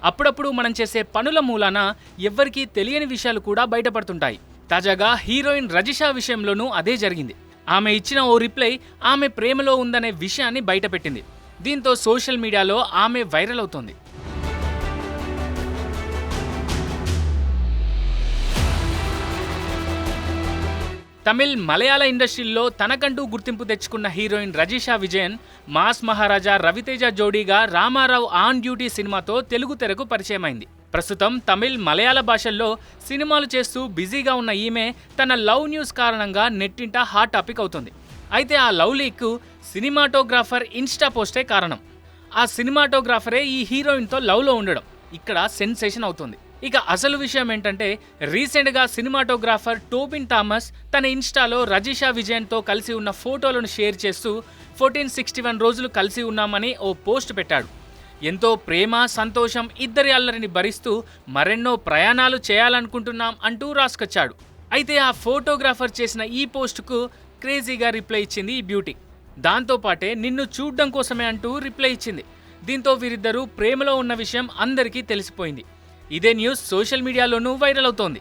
అప్పుడప్పుడు మనం చేసే పనుల మూలాన ఎవ్వరికీ తెలియని విషయాలు కూడా బయటపడుతుంటాయి. తాజాగా హీరోయిన్ రజిషా విషయంలోనూ అదే జరిగింది. ఆమె ఇచ్చిన ఓ రిప్లై ఆమె ప్రేమలో ఉందనే విషయాన్ని బయటపెట్టింది. దీంతో సోషల్ మీడియాలో ఆమె వైరల్ అవుతోంది. తమిళ్, మలయాళ ఇండస్ట్రీల్లో తనకంటూ గుర్తింపు తెచ్చుకున్న హీరోయిన్ రజిషా విజయన్ మాస్ మహారాజా రవితేజ జోడీగా రామారావు ఆన్ డ్యూటీ సినిమాతో తెలుగు తెరకు పరిచయమైంది. ప్రస్తుతం తమిళ్, మలయాళ భాషల్లో సినిమాలు చేస్తూ బిజీగా ఉన్న ఈమె తన లవ్ న్యూస్ కారణంగా నెట్టింట హాట్ టాపిక్ అవుతుంది. అయితే ఆ లవ్ లీక్ సినిమాటోగ్రాఫర్ ఇన్స్టా పోస్టే కారణం. ఆ సినిమాటోగ్రాఫరే ఈ హీరోయిన్తో లవ్లో ఉండడం ఇక్కడ సెన్సేషన్ అవుతుంది. ఇక అసలు విషయం ఏంటంటే, రీసెంట్గా సినిమాటోగ్రాఫర్ టోబిన్ థామస్ తన ఇన్స్టాలో రజిషా విజయన్తో కలిసి ఉన్న ఫోటోలను షేర్ చేస్తూ 1461 రోజులు కలిసి ఉన్నామని ఓ పోస్ట్ పెట్టాడు. ఎంతో ప్రేమ, సంతోషం, ఇద్దరి అల్లరిని భరిస్తూ మరెన్నో ప్రయాణాలు చేయాలనుకుంటున్నాం అంటూ రాసుకొచ్చాడు. అయితే ఆ ఫోటోగ్రాఫర్ చేసిన ఈ పోస్టుకు క్రేజీగా రిప్లై ఇచ్చింది ఈ బ్యూటీ. దాంతోపాటే నిన్ను చూడ్డం కోసమే అంటూ రిప్లై ఇచ్చింది. దీంతో వీరిద్దరూ ప్రేమలో ఉన్న విషయం అందరికీ తెలిసిపోయింది. ఇదే న్యూస్ సోషల్ మీడియాలోనూ వైరల్ అవుతోంది.